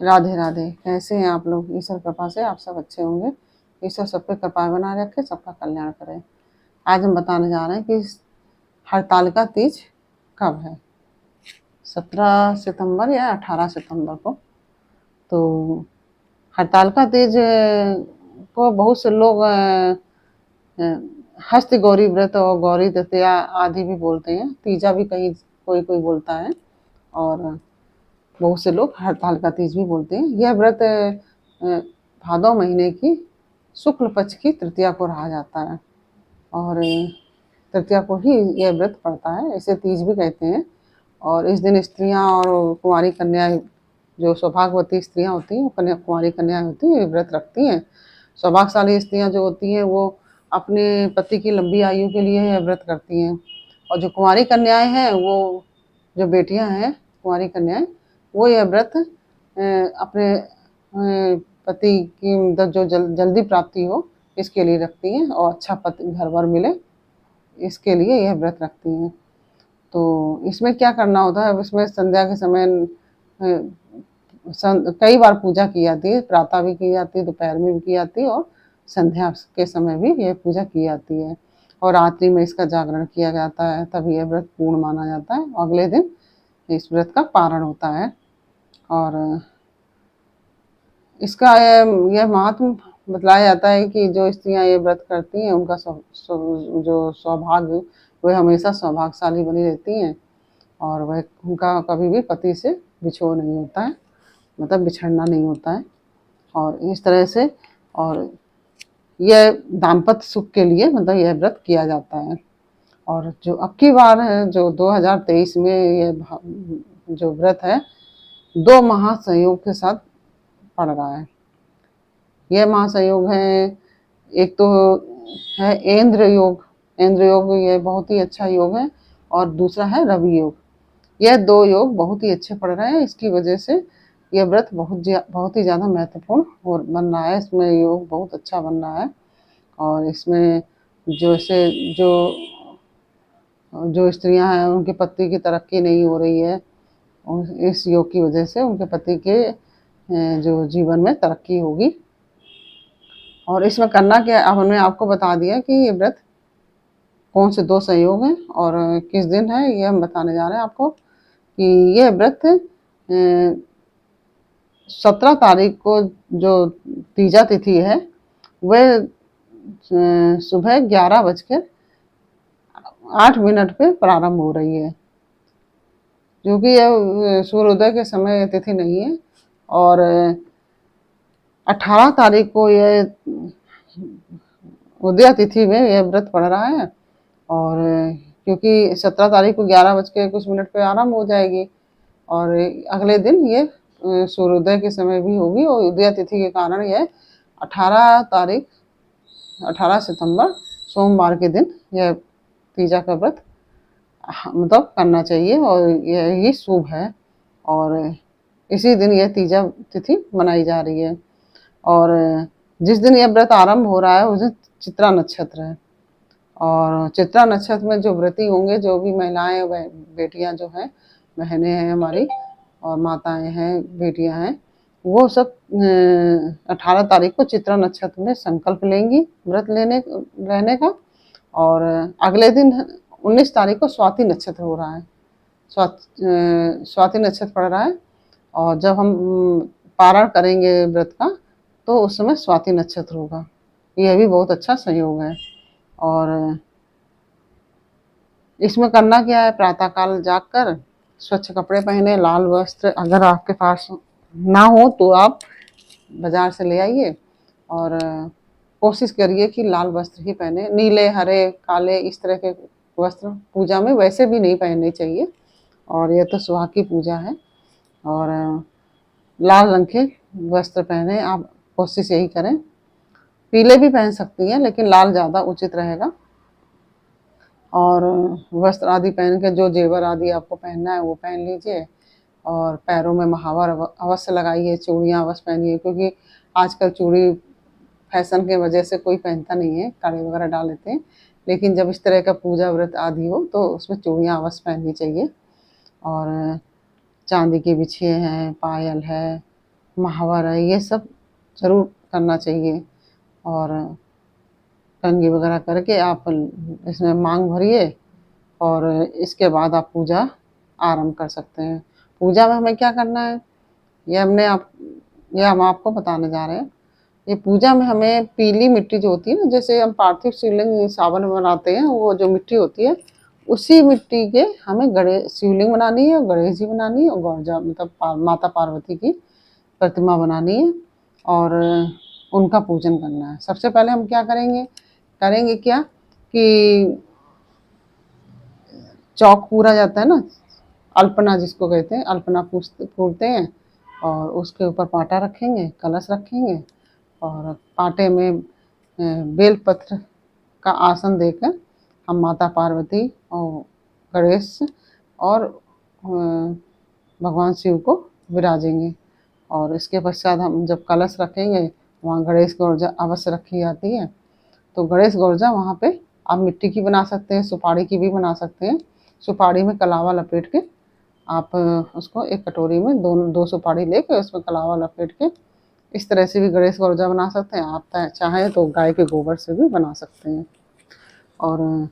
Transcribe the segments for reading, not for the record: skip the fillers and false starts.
राधे राधे। कैसे हैं आप लोग? ईश्वर कृपा से आप सब अच्छे होंगे। ईश्वर सब पे कृपा बनाए रखे, सबका कल्याण करे। आज हम बताने जा रहे हैं कि हरतालिका तीज कब है। 17 सितंबर या 18 सितंबर को। तो हरतालिका तीज को बहुत से लोग हस्त गौरी व्रत और गौरी तृतीया आदि भी बोलते हैं। तीजा भी कहीं कोई कोई बोलता है। और बहुत से लोग हरतालिका तीज भी बोलते हैं। यह व्रत भादौ महीने की शुक्ल पक्ष की तृतीया को रहा जाता है और तृतीया को ही यह व्रत पड़ता है। इसे तीज भी कहते हैं। और इस दिन स्त्रियां और कुंवारी कन्याएं, जो सौभाग्यवती स्त्रियां होती हैं, कुंवारी कन्याएं होती हैं, ये व्रत रखती हैं। सौभाग्यशाली स्त्रियां जो होती हैं वो अपने पति की लंबी आयु के लिए यह व्रत करती हैं। और जो कुंवारी कन्याएं हैं, वो जो बेटियां हैं कुंवारी कन्याएं, वो यह व्रत अपने पति की मतलब जो जल्दी प्राप्ति हो इसके लिए रखती हैं और अच्छा पति घर वर मिले इसके लिए यह व्रत रखती हैं। तो इसमें क्या करना होता है? इसमें संध्या के समय कई बार पूजा की जाती है। प्रातः भी की जाती है, दोपहर में भी की जाती है और संध्या के समय भी यह पूजा की जाती है। और रात्रि में इसका जागरण किया जाता है, तब यह व्रत पूर्ण माना जाता है। अगले दिन इस व्रत का पारण होता है। और इसका यह महात्म बतलाया जाता है कि जो स्त्रियां ये व्रत करती हैं उनका जो सौभाग्य, वह हमेशा सौभाग्यशाली बनी रहती हैं और वह उनका कभी भी पति से बिछोह नहीं होता है, मतलब बिछड़ना नहीं होता है। और इस तरह से और यह दाम्पत्य सुख के लिए मतलब यह व्रत किया जाता है। और जो अब की बार है, जो 2023 में यह जो व्रत है, 2 महासंयोग के साथ पड़ रहा है। यह महासंयोग है, एक तो है इंद्र योग। इंद्र योग यह बहुत ही अच्छा योग है। और दूसरा है रवि योग। यह 2 योग बहुत ही अच्छे पड़ रहे हैं। इसकी वजह से यह व्रत बहुत ही ज़्यादा महत्वपूर्ण बन रहा है। इसमें योग बहुत अच्छा बन रहा है। और इसमें जैसे जो स्त्रियां हैं उनके पति की तरक्की नहीं हो रही है, इस योग की वजह से उनके पति के जो जीवन में तरक्की होगी। और इसमें करना क्या, अब हमने आपको बता दिया कि ये व्रत कौन से 2 संयोग हैं और किस दिन है, ये हम बताने जा रहे हैं आपको कि यह व्रत 17 तारीख को जो तीजा तिथि है वह सुबह 11:08 पे प्रारंभ हो रही है, क्योंकि यह सूर्योदय के समय तिथि नहीं है। और 18 तारीख को यह उदया तिथि में यह व्रत पड़ रहा है। और क्योंकि 17 तारीख को 11:00 पे आरंभ हो जाएगी और अगले दिन ये सूर्योदय के समय भी होगी। और उदया तिथि के कारण यह 18 सितंबर सोमवार के दिन यह तीजा का व्रत मतलब करना चाहिए और यही शुभ है। और इसी दिन यह तीजा तिथि मनाई जा रही है। और जिस दिन यह व्रत आरंभ हो रहा है उस दिन चित्रा नक्षत्र है। और चित्रा नक्षत्र में जो व्रती होंगे, जो भी महिलाएं बेटियां जो हैं, बहनें हैं हमारी और माताएं हैं, बेटियां हैं, वो सब 18 तारीख को चित्रा नक्षत्र में संकल्प लेंगी व्रत रहने का। और अगले दिन 19 तारीख को स्वाति नक्षत्र हो रहा है। स्वाति नक्षत्र पड़ रहा है और जब हम पारण करेंगे व्रत का तो उस समय स्वाति नक्षत्र होगा। यह भी बहुत अच्छा संयोग है। और इसमें करना क्या है, प्रातःकाल जागकर स्वच्छ कपड़े पहने, लाल वस्त्र अगर आपके पास ना हो तो आप बाजार से ले आइए और कोशिश करिए कि लाल वस्त्र ही पहने। नीले, हरे, काले इस तरह के वस्त्र पूजा में वैसे भी नहीं पहनने चाहिए और यह तो सुहाग की पूजा है। और लाल रंग के वस्त्र पहने, आप कोशिश यही करें। पीले भी पहन सकती हैं लेकिन लाल ज़्यादा उचित रहेगा। और वस्त्र आदि पहन के जो जेवर आदि आपको पहनना है वो पहन लीजिए। और पैरों में महावर अवश्य लगाइए, चूड़ियाँ अवश्य पहनिए, क्योंकि आजकल चूड़ी फैशन के वजह से कोई पहनता नहीं है, कड़े वगैरह डाल लेते हैं। लेकिन जब इस तरह का पूजा व्रत आदि हो तो उसमें चूड़ियाँ अवश्य पहननी चाहिए। और चांदी की बिछिए हैं, पायल है महावर है, ये सब ज़रूर करना चाहिए। और कंघी वगैरह करके आप इसमें मांग भरिए और इसके बाद आप पूजा आरंभ कर सकते हैं। पूजा में हमें क्या करना है, ये हम आपको बताने जा रहे हैं। ये पूजा में हमें पीली मिट्टी जो होती है ना, जैसे हम पार्थिव शिवलिंग सावन में बनाते हैं, वो जो मिट्टी होती है, उसी मिट्टी के हमें गणेश शिवलिंग बनानी है और गणेश जी बनानी है और गौरजा मतलब माता पार्वती की प्रतिमा बनानी है और उनका पूजन करना है। सबसे पहले हम क्या करेंगे, क्या कि चौक पूरा जाता है ना, अल्पना जिसको कहते हैं, अल्पना पूरते हैं और उसके ऊपर पाटा रखेंगे, कलश रखेंगे और पाटे में बेलपत्र का आसन देकर हम माता पार्वती और गणेश और भगवान शिव को विराजेंगे। और इसके पश्चात हम जब कलश रखेंगे, वहाँ गणेश गौरजा अवश्य रखी जाती है। तो गणेश गौरजा वहाँ पे आप मिट्टी की बना सकते हैं, सुपारी की भी बना सकते हैं। सुपारी में कलावा लपेट के आप उसको एक कटोरी में दो सुपारी लेके उसमें कलावा लपेट के इस तरह से भी गणेश गौरजा बना सकते हैं। आप चाहें तो गाय के गोबर से भी बना सकते हैं। और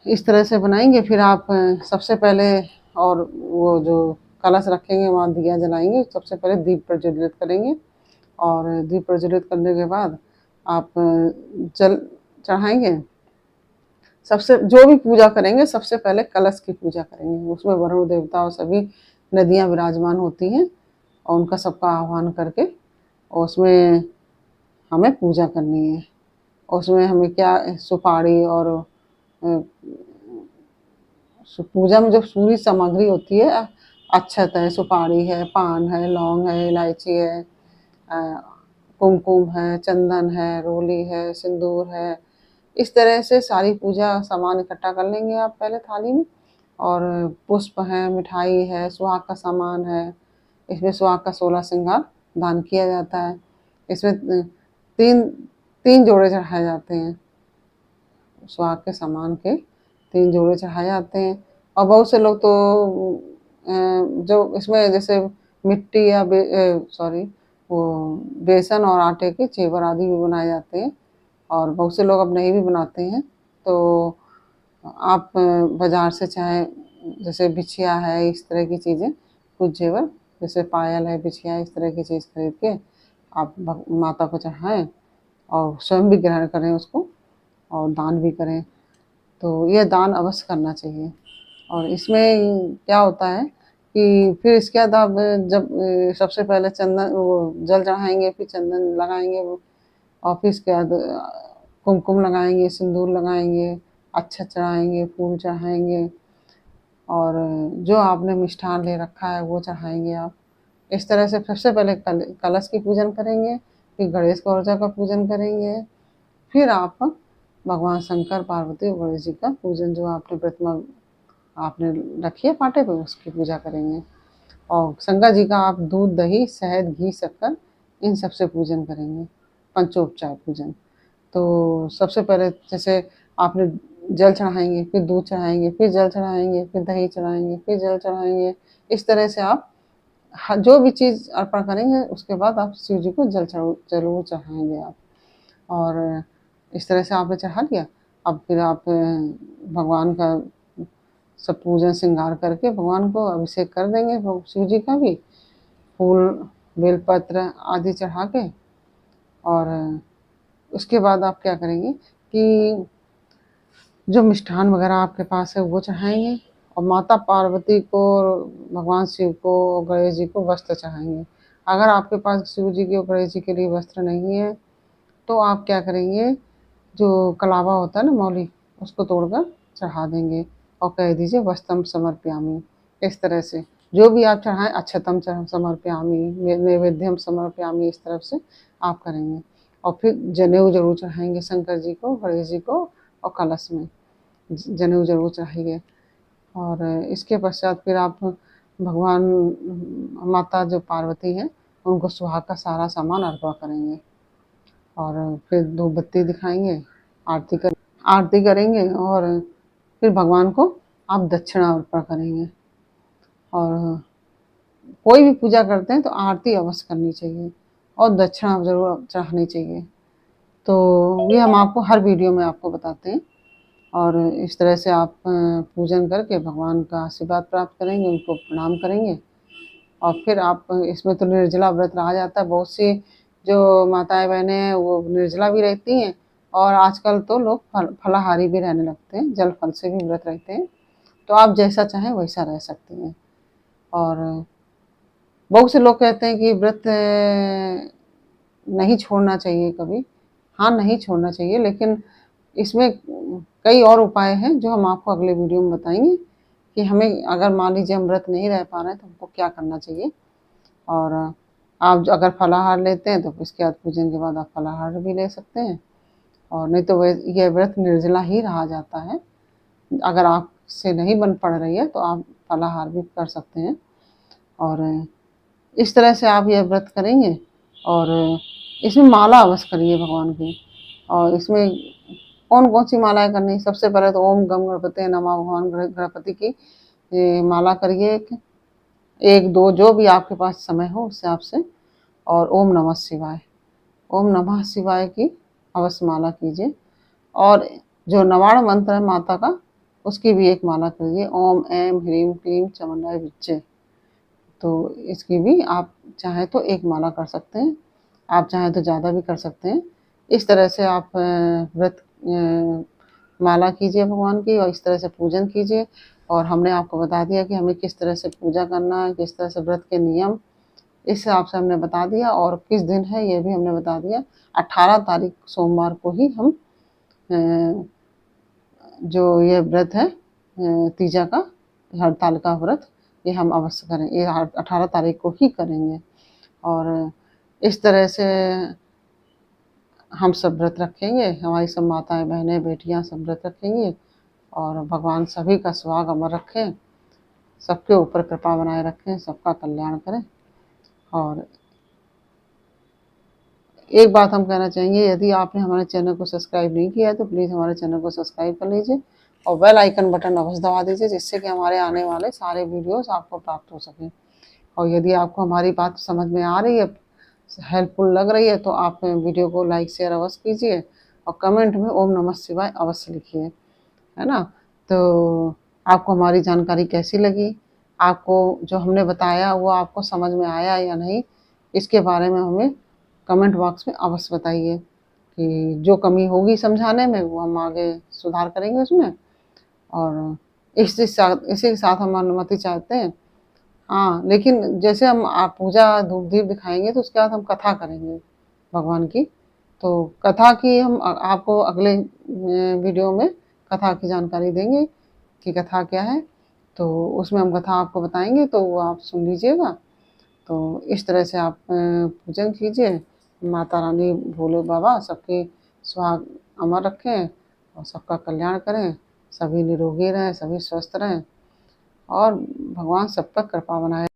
इस तरह से बनाएंगे। फिर आप सबसे पहले और वो जो कलश रखेंगे वहाँ दिया जलाएंगे। सबसे पहले दीप प्रज्वलित करेंगे और दीप प्रज्वलित करने के बाद आप जल चढ़ाएंगे। सबसे जो भी पूजा करेंगे सबसे पहले कलश की पूजा करेंगे। उसमें वरुण देवता और सभी नदियाँ विराजमान होती हैं और उनका सबका आह्वान करके और उसमें हमें पूजा करनी है। उसमें हमें क्या सुपारी और पूजा में जो पूरी सामग्री होती है, अक्षत है, सुपारी है, पान है, लौंग है, इलायची है, कुमकुम है, चंदन है, रोली है, सिंदूर है, इस तरह से सारी पूजा सामान इकट्ठा कर लेंगे आप पहले थाली में। और पुष्प है, मिठाई है, सुहाग का सामान है। इसमें सुहाग का 16 श्रृंगार दान किया जाता है। इसमें तीन तीन जोड़े चढ़ाए जाते हैं, सुहाग के सामान के 3 जोड़े चढ़ाए जाते हैं। और बहुत से लोग तो जो इसमें जैसे मिट्टी या सॉरी वो बेसन और आटे के चेवर आदि भी बनाए जाते हैं और बहुत से लोग अब नहीं भी बनाते हैं। तो आप बाज़ार से चाहे जैसे बिछिया है, इस तरह की चीज़ें, कुछ जेवर जैसे पायल है, बिछिया, इस तरह की चीज़ खरीद के आप माता को चढ़ाएँ और स्वयं भी ग्रहण करें उसको और दान भी करें। तो यह दान अवश्य करना चाहिए। और इसमें क्या होता है कि फिर इसके बाद आप जब सबसे पहले चंदन वो जल चढ़ाएँगे, फिर चंदन लगाएँगे वो और फिर इसके बाद कुमकुम लगाएँगे, सिंदूर लगाएँगे, अक्षत चढ़ाएँगे, फूल चढ़ाएँगे और जो आपने मिष्ठान ले रखा है वो चढ़ाएँगे आप। इस तरह से सबसे पहले कलश की पूजन करेंगे, फिर गणेश गौरजा का पूजन करेंगे, फिर आप भगवान शंकर, पार्वती और गणेश जी का पूजन जो आपने प्रतिमा आपने रखी है पाटे पे उसकी पूजा करेंगे। और शंकर जी का आप दूध, दही, शहद, घी, शक्कर इन सब से पूजन करेंगे, पंचोपचार पूजन। तो सबसे पहले जैसे आपने जल चढ़ाएँगे, फिर दूध चढ़ाएँगे, फिर जल चढ़ाएँगे, फिर दही चढ़ाएँगे, फिर जल चढ़ाएँगे। इस तरह से आप जो भी चीज़ अर्पण करेंगे उसके बाद आप शिव जी को ज़रूर चढ़ाएँगे आप। और इस तरह से आपने चढ़ा लिया। अब फिर आप भगवान का सब पूजन श्रृंगार करके भगवान को अभिषेक कर देंगे शिव जी का भी, फूल, बेलपत्र आदि चढ़ा के। और उसके बाद आप क्या करेंगे कि जो मिष्ठान वगैरह आपके पास है वो चढ़ाएँगे और माता पार्वती को, भगवान शिव को, गणेश जी को वस्त्र चढ़ाएँगे। अगर आपके पास शिव जी के और गणेश जी के लिए वस्त्र नहीं है तो आप क्या करेंगे, जो कलावा होता है ना मौली, उसको तोड़कर चढ़ा देंगे और कह दीजिए वस्त्रम समर्पयामि। इस तरह से जो भी आप चढ़ाएँ, अक्षतम समर्पयामि, नैवेद्यम समर्पयामि, इस तरफ से आप करेंगे। और फिर जनेऊ ज़रूर चढ़ाएँगे शंकर जी को, गणेश जी को और कलश में जनेऊ ज़रूर चढ़ाइए। और इसके पश्चात फिर आप भगवान माता जो पार्वती हैं उनको सुहाग का सारा सामान अर्पण करेंगे और फिर धूप बत्ती दिखाएँगे, आरती करेंगे और फिर भगवान को आप दक्षिणा अर्पण करेंगे। और कोई भी पूजा करते हैं तो आरती अवश्य करनी चाहिए और दक्षिणा ज़रूर चढ़ानी चाहिए। तो ये हम आपको हर वीडियो में आपको बताते हैं और इस तरह से आप पूजन करके भगवान का आशीर्वाद प्राप्त करेंगे, उनको प्रणाम करेंगे और फिर आप इसमें तो निर्जला व्रत रहा जाता है। बहुत सी जो माताएं बहनें हैं वो निर्जला भी रहती हैं और आजकल तो लोग फलाहारी भी रहने लगते हैं, जल फल से भी व्रत रहते हैं। तो आप जैसा चाहें वैसा रह सकती हैं। और बहुत से लोग कहते हैं कि व्रत नहीं छोड़ना चाहिए कभी। हाँ, नहीं छोड़ना चाहिए, लेकिन इसमें कई और उपाय हैं जो हम आपको अगले वीडियो में बताएंगे कि हमें अगर मान लीजिए हम व्रत नहीं रह पा रहे हैं तो हमको क्या करना चाहिए। और आप अगर फलाहार लेते हैं तो इसके बाद पूजन के बाद आप फलाहार भी ले सकते हैं और नहीं तो यह व्रत निर्जला ही रहा जाता है। अगर आपसे नहीं बन पड़ रही है तो आप फलाहार भी कर सकते हैं और इस तरह से आप यह व्रत करेंगे। और इसमें माला अवश्य करिए भगवान की। और इसमें कौन कौन सी मालाएं करनी है? सबसे पहले तो ओम गम गणपति नमः भगवान गणपति की माला करिए, एक दो जो भी आपके पास समय हो उस हिसाब से। और ओम नमः शिवाय, ओम नमः शिवाय की अवश्य माला कीजिए। और जो नवाण मंत्र है माता का उसकी भी एक माला करिए, ओम ऐं ह्रीं क्लीं चामुंडाय विच्चे। तो इसकी भी आप चाहें तो एक माला कर सकते हैं, आप चाहें तो ज़्यादा भी कर सकते हैं। इस तरह से आप व्रत माला कीजिए भगवान की और इस तरह से पूजन कीजिए। और हमने आपको बता दिया कि हमें किस तरह से पूजा करना है, किस तरह से व्रत के नियम इस हिसाब से हमने बता दिया और किस दिन है ये भी हमने बता दिया। 18 तारीख सोमवार को ही हम जो ये व्रत है तीजा का, हड़ताल का व्रत, ये हम अवश्य करें, ये 18 तारीख को ही करेंगे। और इस तरह से हम सब व्रत रखेंगे, हमारी सब माताएं बहनें बेटियां सब व्रत रखेंगी और भगवान सभी का सुहाग अमर रखें, सबके ऊपर कृपा बनाए रखें, सबका कल्याण करें। और एक बात हम कहना चाहेंगे, यदि आपने हमारे चैनल को सब्सक्राइब नहीं किया है तो प्लीज़ हमारे चैनल को सब्सक्राइब कर लीजिए और बेल आइकन बटन अवश्य दबा दीजिए, जिससे कि हमारे आने वाले सारे वीडियोस आपको प्राप्त हो सकें। और यदि आपको हमारी बात समझ में आ रही है, हेल्पफुल लग रही है, तो आप वीडियो को लाइक शेयर अवश्य कीजिए और कमेंट में ओम नमः शिवाय अवश्य लिखिए, है ना। तो आपको हमारी जानकारी कैसी लगी, आपको जो हमने बताया वो आपको समझ में आया या नहीं, इसके बारे में हमें कमेंट बॉक्स में अवश्य बताइए कि जो कमी होगी समझाने में वो हम आगे सुधार करेंगे उसमें। और इसी के साथ हम अनुमति चाहते हैं। हाँ, लेकिन जैसे हम आप पूजा धूप दीप दिखाएंगे तो उसके बाद हम कथा करेंगे भगवान की। तो कथा की हम आपको अगले वीडियो में कथा की जानकारी देंगे कि कथा क्या है। तो उसमें हम कथा आपको बताएंगे तो वो आप सुन लीजिएगा। तो इस तरह से आप पूजन कीजिए। माता रानी भोले बाबा सबके सुहाग अमर रखें और सबका कल्याण करें, सभी निरोगी रहें, सभी स्वस्थ रहें और भगवान सब पर कृपा बनाए